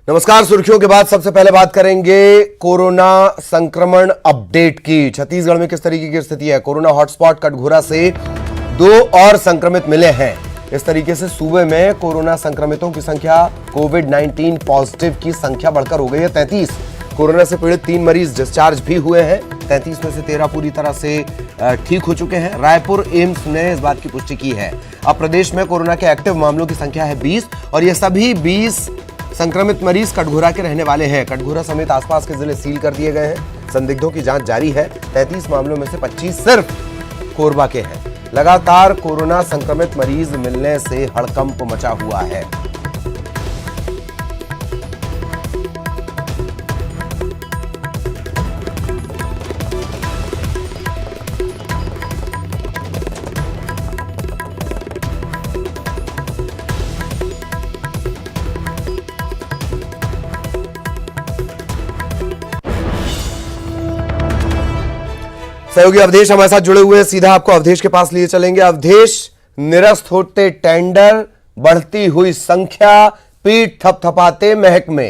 नमस्कार। सुर्खियों के बाद सबसे पहले बात करेंगे कोरोना संक्रमण अपडेट की। छत्तीसगढ़ में किस तरीके की स्थिति है? कोरोना हॉटस्पॉट कटघोरा से 2 और संक्रमित मिले हैं। इस तरीके से सूबे में कोरोना संक्रमितों की संख्या, कोविड-19 पॉजिटिव की संख्या बढ़कर हो गई है 33। कोरोना से पीड़ित 3 मरीज डिस्चार्ज भी हुए हैं। 33 में से 13 पूरी तरह से ठीक हो चुके हैं। रायपुर एम्स ने इस बात की पुष्टि की है। अब प्रदेश में कोरोना के एक्टिव मामलों की संख्या है 20 और ये सभी 20 संक्रमित मरीज कटघोरा के रहने वाले हैं। कटघोरा समेत आसपास के जिले सील कर दिए गए हैं। संदिग्धों की जांच जारी है। 33 मामलों में से 25 सिर्फ कोरबा के हैं। लगातार कोरोना संक्रमित मरीज मिलने से हड़कंप मचा हुआ है। सहयोगी अवधेश हमारे साथ जुड़े हुए हैं। सीधा आपको अवधेश के पास लिए चलेंगे। अवधेश, निरस्त होते टेंडर, बढ़ती हुई संख्या, पीठ थपथपाते महकमे।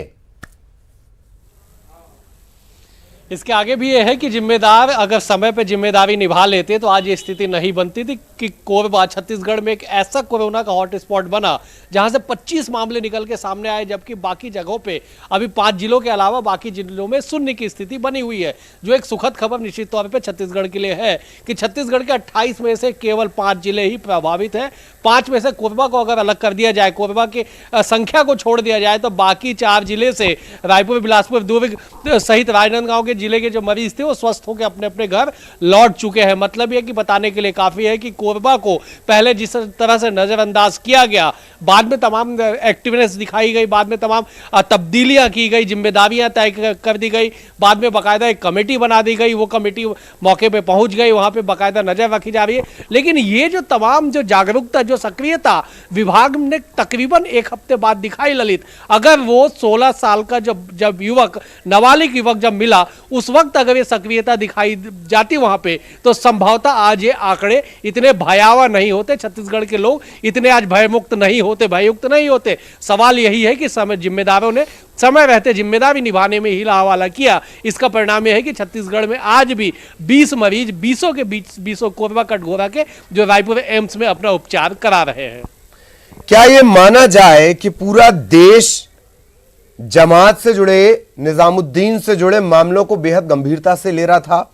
इसके आगे भी ये है कि जिम्मेदार अगर समय पे जिम्मेदारी निभा लेते तो आज ये स्थिति नहीं बनती थी कि कोरबा छत्तीसगढ़ में एक ऐसा कोरोना का हॉटस्पॉट बना जहां से 25 मामले निकल के सामने आए, जबकि बाकी जगहों पे अभी 5 जिलों के अलावा बाकी जिलों में शून्य की स्थिति बनी हुई है। जो एक सुखद खबर निश्चित तौर पर छत्तीसगढ़ के लिए है कि छत्तीसगढ़ के 28 में से केवल 5 जिले ही प्रभावित है। 5 में से कोरबा को अगर अलग कर दिया जाए, कोरबा की संख्या को छोड़ दिया जाए, तो बाकी 4 जिले से रायपुर, बिलासपुर, दुर्ग सहित राजनांदगांव के जिले के जो मरीज थे वो स्वस्थ होकर अपने अपने घर लौट चुके हैं। मतलब ये कि बताने के लिए काफी है कि कोरबा को पहले जिस तरह से नजरअंदाज किया गया, बाद में तमाम एक्टिवनेस दिखाई गई, बाद में तमाम तब्दीलियां की गई, जिम्मेदारियां तय कर दी गई, बाद में बाकायदा एक कमेटी बना दी गई। वो कमेटी मौके पे पहुंच गई, वहां पे बाकायदा नजर रखी जा रही है। लेकिन ये जो तमाम जो जागरूकता, जो सक्रियता विभाग ने तकरीबन 1 हफ्ते बाद दिखाई ललित, अगर वो 16 साल का जब युवक, नाबालिग युवक जब मिला, उस वक्त अगर ये सक्रियता दिखाई जाती वहां पे, तो संभवतः आज ये आंकड़े इतने भयावह नहीं होते। छत्तीसगढ़ के लोग इतने आज भयमुक्त नहीं होते, भययुक्त नहीं होते। सवाल यही है कि समय जिम्मेदारों ने समय रहते जिम्मेदारी निभाने में हीला हवाला किया। इसका परिणाम यह है कि छत्तीसगढ़ में आज भी 20 मरीज, 20 के बीच 20 कोरबा कटघोरा के, जो रायपुर एम्स में अपना उपचार करा रहे हैं। क्या यह माना जाए कि पूरा देश जमात से जुड़े, निजामुद्दीन से जुड़े मामलों को बेहद गंभीरता से ले रहा था?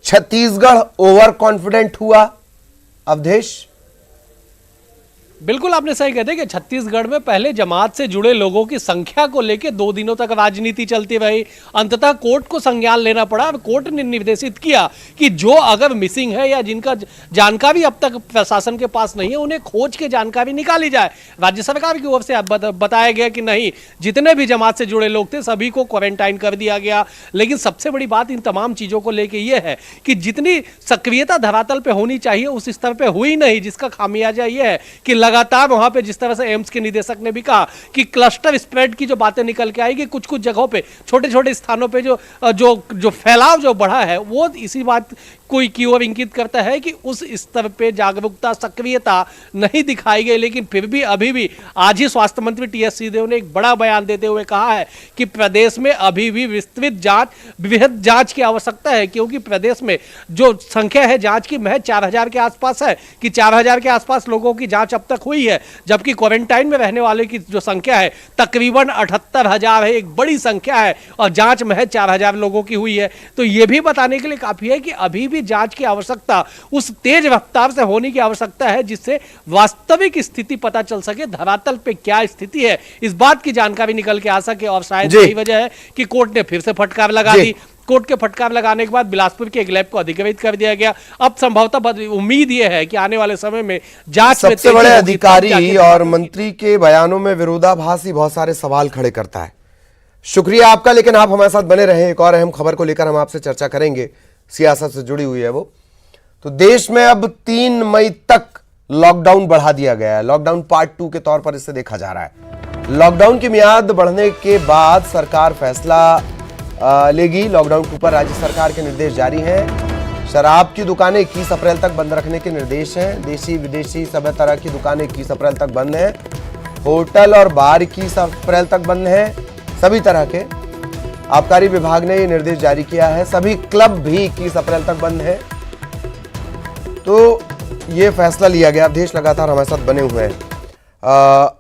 छत्तीसगढ़ ओवर कॉन्फिडेंट हुआ? अवधेश, बिल्कुल आपने सही कहते कि छत्तीसगढ़ में पहले जमात से जुड़े लोगों की संख्या को लेकर 2 दिनों तक राजनीति चलती रही। अंततः कोर्ट को संज्ञान लेना पड़ा। कोर्ट ने निर्देशित किया कि जो अगर मिसिंग है या जिनका जानकारी अब तक प्रशासन के पास नहीं है, उन्हें खोज के जानकारी निकाली जाए। राज्य सरकार की ओर से बताया गया कि नहीं, जितने भी जमात से जुड़े लोग थे सभी को क्वारंटाइन कर दिया गया। लेकिन सबसे बड़ी बात इन तमाम चीजों को लेकर यह है कि जितनी सक्रियता धरातल पर होनी चाहिए उस स्तर पर हुई नहीं, जिसका खामियाजा यह है कि लगातार वहां पे जिस तरह से एम्स के निदेशक ने भी कहा कि क्लस्टर स्प्रेड की जो बातें निकल के आएगी, कुछ जगहों पे, छोटे छोटे स्थानों पे जो फैलाव जो बढ़ा है, वो इसी बात कोई की ओर इंगित करता है कि उस स्तर पे जागरूकता, सक्रियता नहीं दिखाई गई। लेकिन फिर भी अभी भी आज ही स्वास्थ्य मंत्री टीएस सिंहदेव ने एक बड़ा बयान देते हुए कहा है कि प्रदेश में अभी भी विस्तृत जांच, वृहद जांच की आवश्यकता है, क्योंकि प्रदेश में जो संख्या है जांच की महज 4000 के आसपास है, कि 4000 के आसपास लोगों की जांच अब तक हुई है, जबकि क्वारंटाइन में रहने वाले की जो संख्या है तकरीबन 78,000 है, एक बड़ी संख्या है, और जांच महज 4000 लोगों की हुई है। तो यह भी बताने के लिए काफी है कि अभी भी जांच की आवश्यकता उस तेज रफ्तार से होने की आवश्यकता है जिससे वास्तविक स्थिति पता चल सके, धरातल पे क्या स्थिति है, इस बात की जानकारी निकल के आ सके। और शायद यही वजह है कि कोर्ट ने फिर से फटकार लगा दी। कोर्ट के फटकार लगाने के बाद बिलासपुर के एक लैब को अधिकृत कर दिया गया। अब संभवतः उम्मीद यह है कि आने वाले समय में जांच सबसे बड़े अधिकारी और मंत्री के बयानों में विरोधाभास ही बहुत सारे सवाल खड़े करता है। शुक्रिया आपका, लेकिन आप हमारे साथ बने रहें। एक और अहम खबर को लेकर हम आपसे चर्चा करेंगे, सियासत से जुड़ी हुई है वो। तो देश में अब 3 मई तक लॉकडाउन बढ़ा दिया गया है। लॉकडाउन पार्ट 2 के तौर पर इसे देखा जा रहा है। लॉकडाउन की मियाद बढ़ने के बाद सरकार फैसला लेगी। लॉकडाउन के ऊपर राज्य सरकार के निर्देश जारी हैं। शराब की दुकानें 21 अप्रैल तक बंद रखने के निर्देश हैं। देशी विदेशी सभी तरह की दुकानें 21 अप्रैल तक बंद हैं। होटल और बार 21 अप्रैल तक बंद हैं। सभी तरह के। आबकारी विभाग ने ये निर्देश जारी किया है। सभी क्लब भी 21 अप्रैल तक बंद है। तो ये फैसला लिया गया। अवधेश लगातार हमारे साथ बने हुए हैं।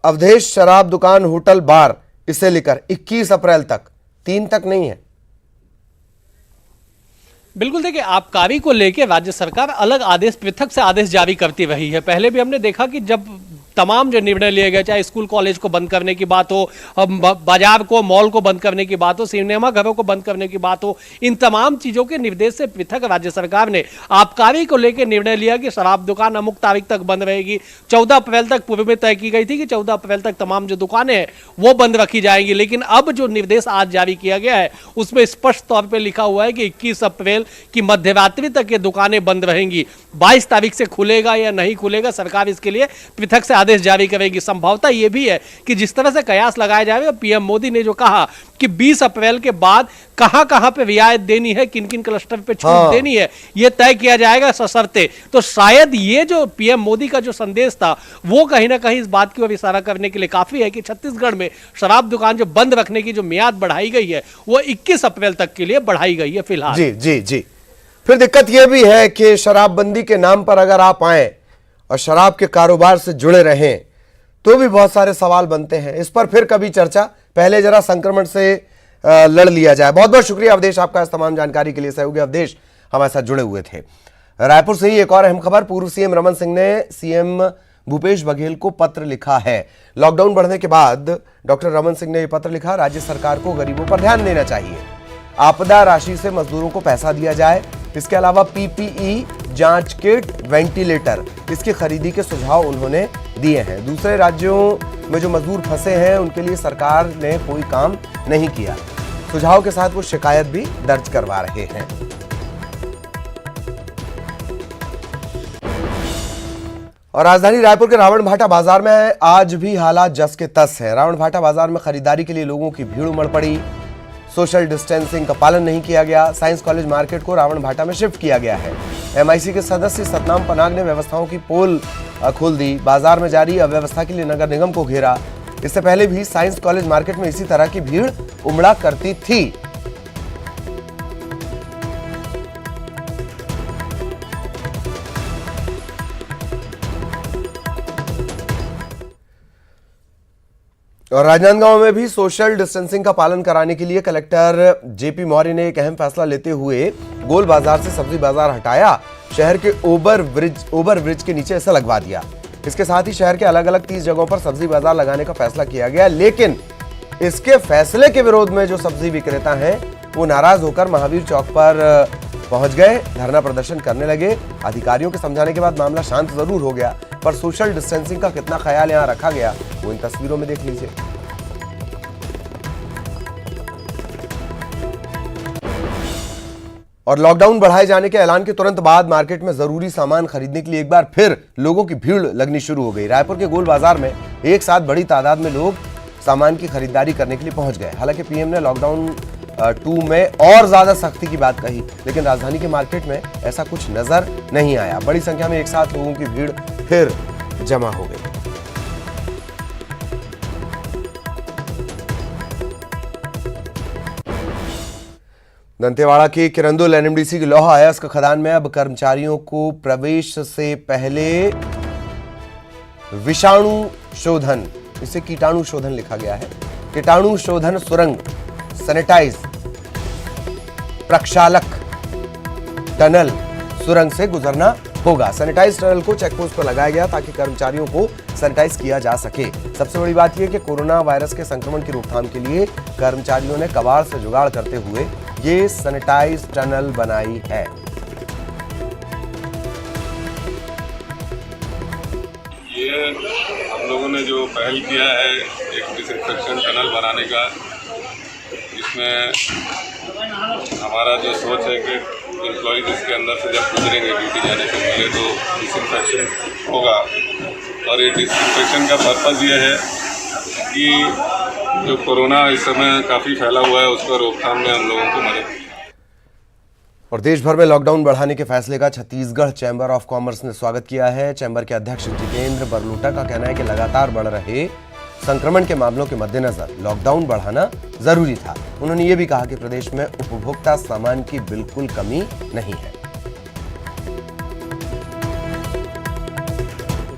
अवधेश, शराब दुकान, होटल, बार, इसे लेकर 21 अप्रैल तक, 3 तक नहीं है। बिल्कुल, देखिए आबकारी को लेकर राज्य सरकार अलग आदेश, पृथक से आदेश जारी करती रही है। पहले भी हमने देखा कि जब तमाम जो निर्णय लिए गए, चाहे स्कूल कॉलेज को बंद करने की बात हो, बाजार को, मॉल को बंद करने की बात हो, सिनेमा घरों को बंद करने की बात हो, इन तमाम चीजों के निर्देश से पृथक राज्य सरकार ने आबकारी को लेकर निर्णय लिया कि शराब दुकान अमुक तारीख तक बंद रहेगी। 14 अप्रैल तक पूर्व में तय की गई थी कि 14 अप्रैल तक तमाम जो दुकानें हैं वो बंद रखी जाएंगी। लेकिन अब जो निर्देश आज जारी किया गया है उसमें स्पष्ट तौर पर लिखा हुआ है कि 21 अप्रैल की मध्यरात्रि तक ये दुकानें बंद रहेंगी। 22 तारीख से खुलेगा या नहीं खुलेगा, सरकार इसके लिए पृथक से आदेश जारी करेगी। संभवतः यह भी है कि जिस तरह से कयास लगाया जाएगा, पीएम मोदी ने जो कहा कि 20 अप्रैल के बाद कहां पे रियायत देनी है, किन किन क्लस्टर पे छूट देनी है, यह तय किया जाएगा सशर्ते। तो शायद ये जो पीएम मोदी का जो संदेश था वो कहीं ना कहीं इस बात की ओर इशारा करने के लिए काफी है कि छत्तीसगढ़ में शराब दुकान जो बंद रखने की जो मियाद बढ़ाई गई है वो 21 अप्रैल तक के लिए बढ़ाई गई है फिलहाल। जी जी जी। फिर दिक्कत यह भी है कि शराबबंदी के नाम पर अगर आप आए और शराब के कारोबार से जुड़े रहें तो भी बहुत सारे सवाल बनते हैं। इस पर फिर कभी चर्चा, पहले जरा संक्रमण से लड़ लिया जाए। बहुत बहुत शुक्रिया अवधेश आपका इस तमाम जानकारी के लिए। सहयोगी अवधेश हमारे साथ जुड़े हुए थे। रायपुर से ही एक और अहम खबर। पूर्व सीएम रमन सिंह ने सीएम भूपेश बघेल को पत्र लिखा है। लॉकडाउन बढ़ने के बाद डॉक्टर रमन सिंह ने यह पत्र लिखा, राज्य सरकार को गरीबों पर ध्यान देना चाहिए, आपदा राशि से मजदूरों को पैसा दिया जाए, इसके अलावा पीपीई, जांच किट, वेंटिलेटर, इसकी खरीदी के सुझाव उन्होंने दिए हैं। दूसरे राज्यों में जो मजदूर फंसे हैं उनके लिए सरकार ने कोई काम नहीं किया। सुझाव के साथ वो शिकायत भी दर्ज करवा रहे हैं। और राजधानी रायपुर के रावण भाटा बाजार में आज भी हालात जस के तस है। रावण भाटा बाजार में खरीदारी के लिए लोगों की भीड़ उमड़ पड़ी। सोशल डिस्टेंसिंग का पालन नहीं किया गया। साइंस कॉलेज मार्केट को रावण भाटा में शिफ्ट किया गया है। एमआईसी के सदस्य सतनाम पनाग ने व्यवस्थाओं की पोल खोल दी। बाजार में जारी अव्यवस्था के लिए नगर निगम को घेरा। इससे पहले भी साइंस कॉलेज मार्केट में इसी तरह की भीड़ उमड़ा करती थी। और राजनांदगांव में भी सोशल डिस्टेंसिंग का पालन कराने के लिए कलेक्टर जेपी मौर्य ने एक अहम फैसला लेते हुए गोल बाजार से सब्जी बाजार हटाया। शहर के ओवर ब्रिज के नीचे ऐसा लगवा दिया। इसके साथ ही शहर के अलग अलग 30 जगहों पर सब्जी बाजार लगाने का फैसला किया गया। लेकिन इसके फैसले के विरोध में जो सब्जी विक्रेता हैं वो नाराज होकर महावीर चौक पर पहुंच गए, धरना प्रदर्शन करने लगे। अधिकारियों के समझाने के बाद मामला शांत जरूर हो गया, पर सोशल डिस्टेंसिंग का कितना ख्याल यहां रखा गया वो इन तस्वीरों में देख लीजिए। और लॉकडाउन बढ़ाए जाने के ऐलान के तुरंत बाद मार्केट में जरूरी सामान खरीदने के लिए एक बार फिर लोगों की भीड़ लगनी शुरू हो गई। रायपुर के गोल बाजार में एक साथ बड़ी तादाद में लोग सामान की खरीदारी करने के लिए पहुंच गए। हालांकि पीएम ने लॉकडाउन 2 में और ज्यादा सख्ती की बात कही, लेकिन राजधानी के मार्केट में ऐसा कुछ नजर नहीं आया। बड़ी संख्या में एक साथ लोगों की भीड़ फिर जमा हो गई। दंतेवाड़ा के किरंदुल एनएमडीसी की लोहा अयस्क खदान में अब कर्मचारियों को प्रवेश से पहले विषाणु शोधन, इसे कीटाणु शोधन लिखा गया है, कीटाणु शोधन सुरंग, सैनिटाइज, प्रक्षालक टनल सुरंग से गुजरना होगा। सैनिटाइज टनल को चेकपोस्ट पर लगाया गया ताकि कर्मचारियों को सैनिटाइज किया जा सके। सबसे बड़ी बात यह कि कोरोना वायरस के संक्रमण की रोकथाम के लिए कर्मचारियों ने कबाड़ से जुगाड़ करते हुए ये सैनिटाइज टनल बनाई है। ये हम लोगों ने जो पहल किया है एक डिसइंफेक्शन टनल बनाने का, इसमें हमारा जो सोच है कि एम्प्लॉयज इसके अंदर से जब गुजरेंगे ड्यूटी जाने से पहले तो डिसइंफेक्शन होगा। और ये डिसइंफेक्शन का पर्पज़ ये है कि जो कोरोना इस समय काफ़ी फैला हुआ है उसका रोकथाम में हम लोगों को मदद। और देश भर में लॉकडाउन बढ़ाने के फैसले का छत्तीसगढ़ चैंबर ऑफ कॉमर्स ने स्वागत किया है। चैंबर के अध्यक्ष जितेंद्र बरलूटा का कहना है कि लगातार बढ़ रहे संक्रमण के मामलों के मद्देनजर लॉकडाउन बढ़ाना जरूरी था। उन्होंने ये भी कहा कि प्रदेश में उपभोक्ता सामान की बिल्कुल कमी नहीं है।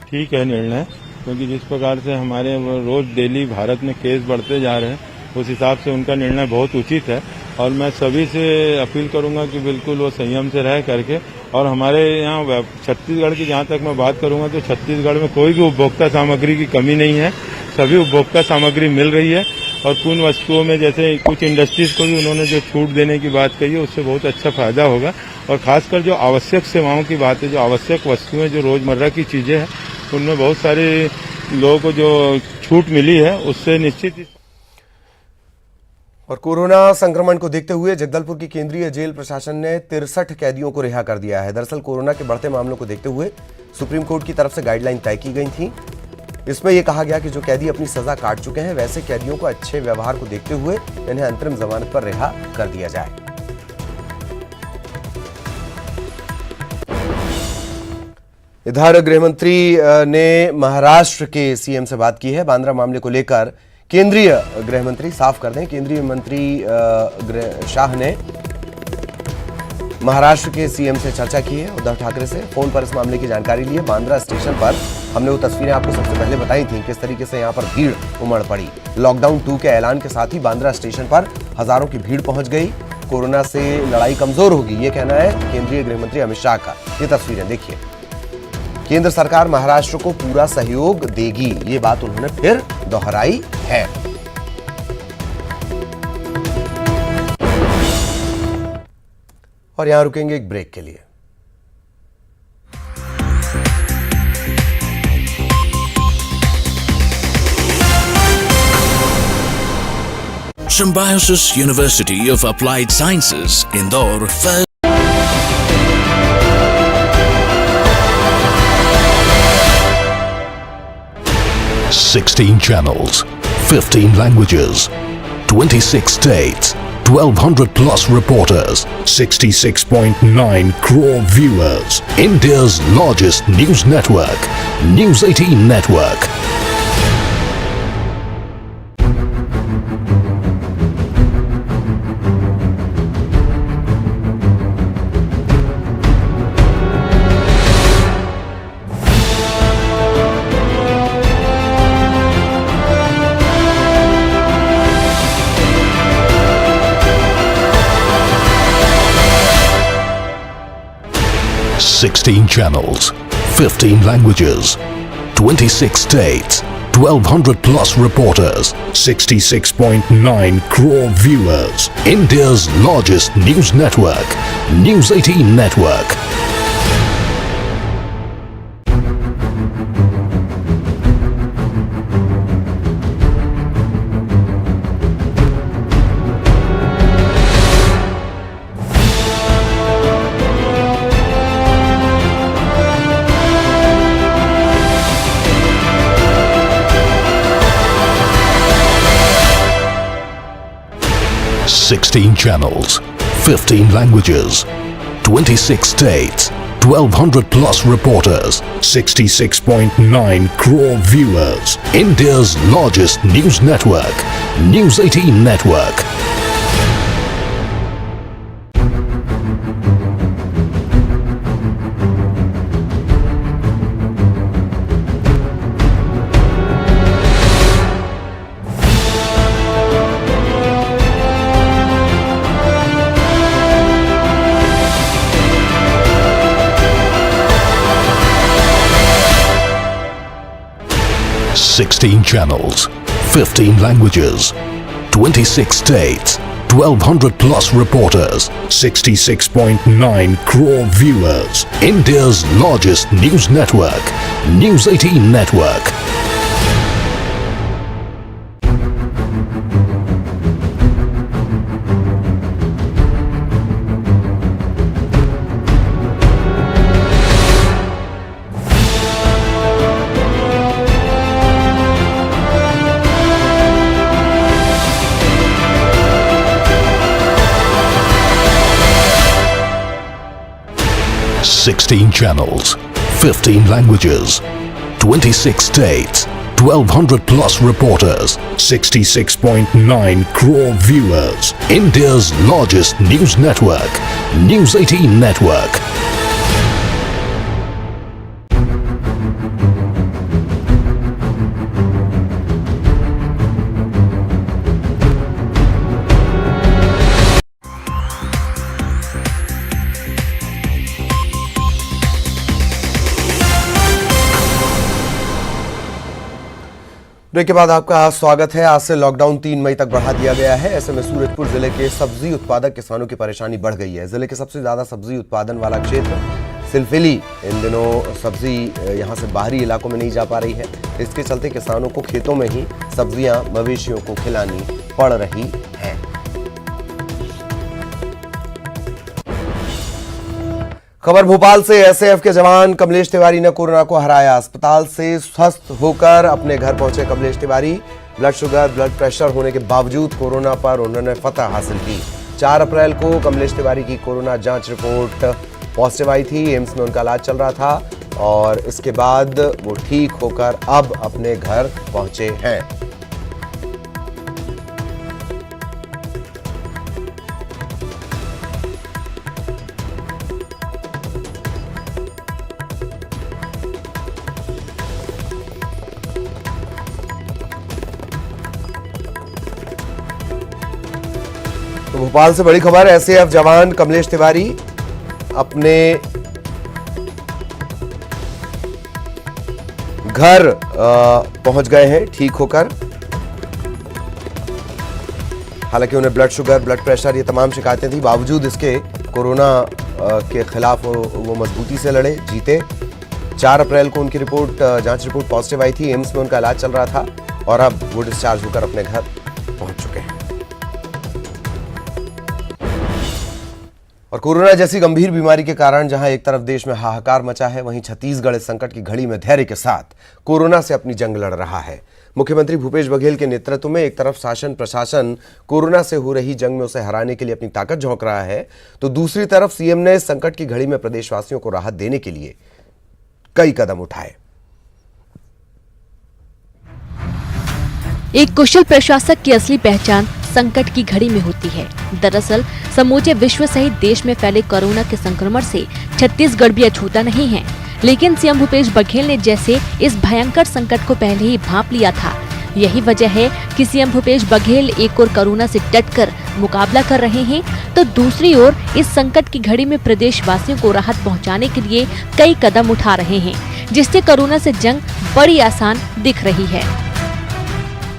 ठीक है निर्णय, क्योंकि जिस प्रकार से हमारे रोज डेली भारत में केस बढ़ते जा रहे हैं, उस हिसाब से उनका निर्णय बहुत उचित है। और मैं सभी से अपील करूंगा कि बिल्कुल वो संयम से रह करके, और हमारे यहाँ छत्तीसगढ़ की जहां तक मैं बात करूंगा तो छत्तीसगढ़ में कोई भी उपभोक्ता सामग्री की कमी नहीं है, सभी उपभोक्ता सामग्री मिल रही है। और कुछ वस्तुओं में जैसे कुछ इंडस्ट्रीज को भी उन्होंने जो छूट देने की बात कही है, उससे बहुत अच्छा फायदा होगा। और खासकर जो आवश्यक सेवाओं की बात है, जो आवश्यक वस्तुएं, जो रोजमर्रा की चीजें हैं, उनमें बहुत सारे लोगों को जो छूट मिली है, उससे निश्चित। और कोरोना संक्रमण को देखते हुए जगदलपुर की केंद्रीय जेल प्रशासन ने 63 कैदियों को रिहा कर दिया है। दरअसल कोरोना के बढ़ते मामलों को देखते हुए सुप्रीम कोर्ट की तरफ से गाइडलाइन तय की गई थी। इसमें यह कहा गया कि जो कैदी अपनी सजा काट चुके हैं, वैसे कैदियों को अच्छे व्यवहार को देखते हुए इन्हें अंतरिम जमानत पर रिहा कर दिया जाए। इधर गृहमंत्री ने महाराष्ट्र के सीएम से बात की है। बांद्रा मामले को लेकर केंद्रीय गृहमंत्री साफ कर दें, केंद्रीय मंत्री शाह ने महाराष्ट्र के सीएम से चर्चा की है। उद्धव ठाकरे से फोन पर इस मामले की जानकारी ली है। बांद्रा स्टेशन पर हमने वो तस्वीरें आपको सबसे पहले बताई थी, किस तरीके से यहां पर भीड़ उमड़ पड़ी। लॉकडाउन 2 के ऐलान के साथ ही बांद्रा स्टेशन पर हजारों की भीड़ पहुंच गई। कोरोना से लड़ाई कमजोर होगी, ये कहना है केंद्रीय गृहमंत्री अमित शाह का। ये तस्वीरें देखिए, केंद्र सरकार महाराष्ट्र को पूरा सहयोग देगी, ये बात उन्होंने फिर दोहराई है। और यहां रुकेंगे एक ब्रेक के लिए। Symbiosis University of Applied Sciences, Indore. 16 channels, 15 languages, 26 states, 1200 plus reporters, 66.9 crore viewers. India's largest news network, News 18 Network. Sixteen channels, 15 languages, 26 states, 1200 plus reporters, 66.9 crore viewers. India's largest news network, News 18 Network. Sixteen channels, 15 languages, 26 states, 1200 plus reporters, 66.9 crore viewers. India's largest news network, News 18 Network. Sixteen channels, 15 languages, 26 states, 1200 plus reporters, 66.9 crore viewers. India's largest news network, News 18 Network. Sixteen channels, 15 languages, 26 states, 1,200 plus reporters, 66.9 crore viewers. India's largest news network, News 18 Network. Break के बाद आपका स्वागत है। आज से lockdown 3 मई तक बढ़ा दिया गया है। ऐसे में सूरजपुर जिले के सब्जी उत्पादक किसानों की परेशानी बढ़ गई है। जिले के सबसे ज्यादा सब्जी उत्पादन वाला क्षेत्र सिलफिली इन दिनों सब्जी यहां से बाहरी इलाकों में नहीं जा पा रही है। इसके चलते किसानों को खेतों में ही सब्जियां मवेशियों को खिलानी पड़ रही हैं। खबर भोपाल से। एसएएफ के जवान कमलेश तिवारी ने कोरोना को हराया। अस्पताल से स्वस्थ होकर अपने घर पहुंचे Kamlesh Tiwari. Blood sugar, blood pressure होने के बावजूद कोरोना पर उन्होंने फतह हासिल की। 4 अप्रैल को कमलेश तिवारी की कोरोना जांच रिपोर्ट पॉजिटिव आई थी। एम्स में उनका इलाज चल रहा था और इसके बाद वो ठीक होकर अब अपने घर पहुंचे हैं। तो भोपाल से बड़ी खबर। एसएएफ जवान कमलेश तिवारी अपने घर पहुंच गए हैं ठीक होकर। हालांकि उन्हें ब्लड शुगर, ब्लड प्रेशर ये तमाम शिकायतें थी, बावजूद इसके कोरोना के खिलाफ वो मजबूती से लड़े, जीते। 4 अप्रैल को उनकी जांच रिपोर्ट पॉजिटिव आई थी। एम्स में उनका इलाज चल रहा था और अब वो डिस्चार्ज होकर अपने घर पहुंच चुके हैं। और कोरोना जैसी गंभीर बीमारी के कारण जहां एक तरफ देश में हाहाकार मचा है, वहीं छत्तीसगढ़ इस संकट की घड़ी में धैर्य के साथ कोरोना से अपनी जंग लड़ रहा है। मुख्यमंत्री भूपेश बघेल के नेतृत्व में एक तरफ शासन प्रशासन कोरोना से हो रही जंग में उसे हराने के लिए अपनी ताकत झोंक रहा है, तो दूसरी तरफ सीएम ने इस संकट की घड़ी में प्रदेशवासियों को राहत देने के लिए कई कदम उठाए। एक कुशल प्रशासक की असली पहचान संकट की घड़ी में होती है। दरअसल समूचे विश्व सहित देश में फैले कोरोना के संक्रमण से छत्तीसगढ़ भी अछूता नहीं है, लेकिन सीएम भूपेश बघेल ने जैसे इस भयंकर संकट को पहले ही भांप लिया था। यही वजह है कि सीएम भूपेश बघेल एक ओर कोरोना से डटकर मुकाबला कर रहे हैं, तो दूसरी ओर इस संकट की घड़ी में प्रदेशवासियों को राहत पहुंचाने के लिए कई कदम उठा रहे हैं, जिससे कोरोना से जंग बड़ी आसान दिख रही है।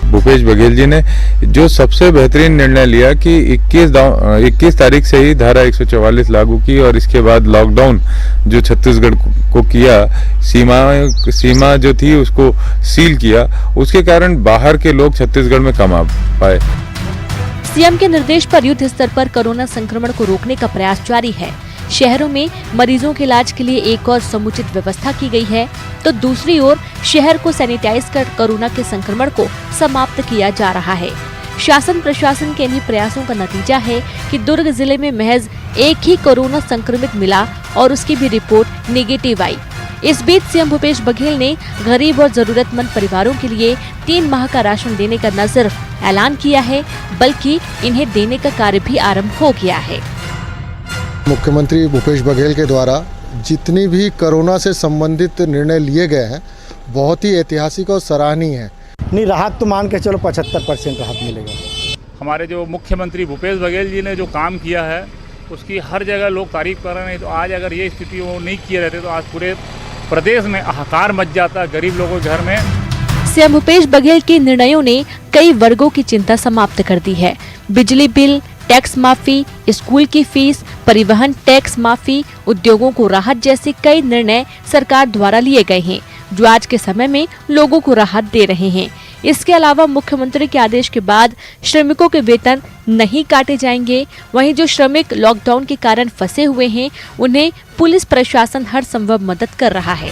भूपेश बघेल जी ने जो सबसे बेहतरीन निर्णय लिया कि 21 तारीख से ही धारा 144 लागू की और इसके बाद लॉकडाउन जो छत्तीसगढ़ को किया, सीमा जो थी उसको सील किया, उसके कारण बाहर के लोग छत्तीसगढ़ में कम आ पाए। सीएम के निर्देश पर युद्ध स्तर पर कोरोना संक्रमण को रोकने का प्रयास जारी है। शहरों में मरीजों के इलाज के लिए एक और समुचित व्यवस्था की गई है, तो दूसरी ओर शहर को सैनिटाइज कर कोरोना के संक्रमण को समाप्त किया जा रहा है। शासन प्रशासन के इन्हीं प्रयासों का नतीजा है कि दुर्ग जिले में महज एक ही कोरोना संक्रमित मिला और उसकी भी रिपोर्ट नेगेटिव आई। इस बीच सीएम भूपेश बघेल ने गरीब और जरूरतमंद परिवारों के लिए 3 माह का राशन देने का न सिर्फ ऐलान किया है, बल्कि इन्हें देने का कार्य भी आरंभ हो गया है। मुख्यमंत्री भूपेश बघेल के द्वारा जितनी भी कोरोना से संबंधित निर्णय लिए गए हैं, बहुत ही ऐतिहासिक और सराहनीय है। नहीं, राहत तो मान के चलो 75% राहत मिलेगा। हमारे जो मुख्यमंत्री भूपेश बघेल जी ने जो काम किया है उसकी हर जगह लोग तारीफ कर रहे हैं। तो आज अगर ये स्थिति वो नहीं किए रहते तो आज पूरे प्रदेश में हाहाकार मच जाता गरीब लोगों के घर में। सीएम भूपेश बघेल के निर्णयों ने कई वर्गों की चिंता समाप्त कर दी है। बिजली बिल, टैक्स माफी, स्कूल की फीस, परिवहन टैक्स माफी, उद्योगों को राहत जैसे कई निर्णय सरकार द्वारा लिए गए हैं, जो आज के समय में लोगों को राहत दे रहे हैं। इसके अलावा मुख्यमंत्री के आदेश के बाद श्रमिकों के वेतन नहीं काटे जाएंगे। वहीं जो श्रमिक लॉकडाउन के कारण फंसे हुए हैं, उन्हें पुलिस प्रशासन हर संभव मदद कर रहा है।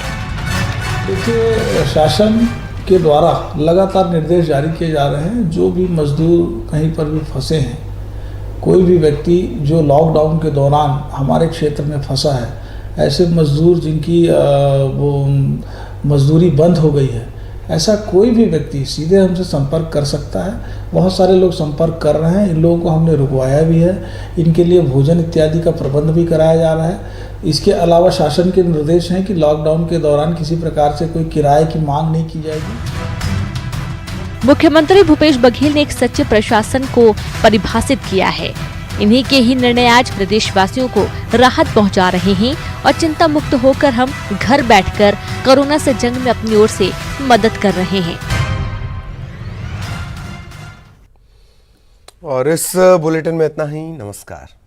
देखिए, शासन के द्वारा लगातार निर्देश जारी किए जा रहे हैं। जो भी मजदूर कहीं पर भी फंसे हैं, कोई भी व्यक्ति जो लॉकडाउन के दौरान हमारे क्षेत्र में फंसा है, ऐसे मजदूर जिनकी वो मजदूरी बंद हो गई है ऐसा कोई भी व्यक्ति सीधे हमसे संपर्क कर सकता है। बहुत सारे लोग संपर्क कर रहे हैं, इन लोगों को हमने रुकवाया भी है, इनके लिए भोजन इत्यादि का प्रबंध भी कराया जा रहा है। इसके अलावा शासन के निर्देश हैं कि लॉकडाउन के दौरान किसी प्रकार से कोई किराए की मांग नहीं की जाएगी। मुख्यमंत्री भूपेश बघेल ने एक सच्चे प्रशासन को परिभाषित किया है। इन्हीं के ही निर्णय आज प्रदेशवासियों को राहत पहुंचा रहे हैं और चिंता मुक्त होकर हम घर बैठकर कोरोना से जंग में अपनी ओर से मदद कर रहे हैं। और इस बुलेटिन में इतना ही। नमस्कार।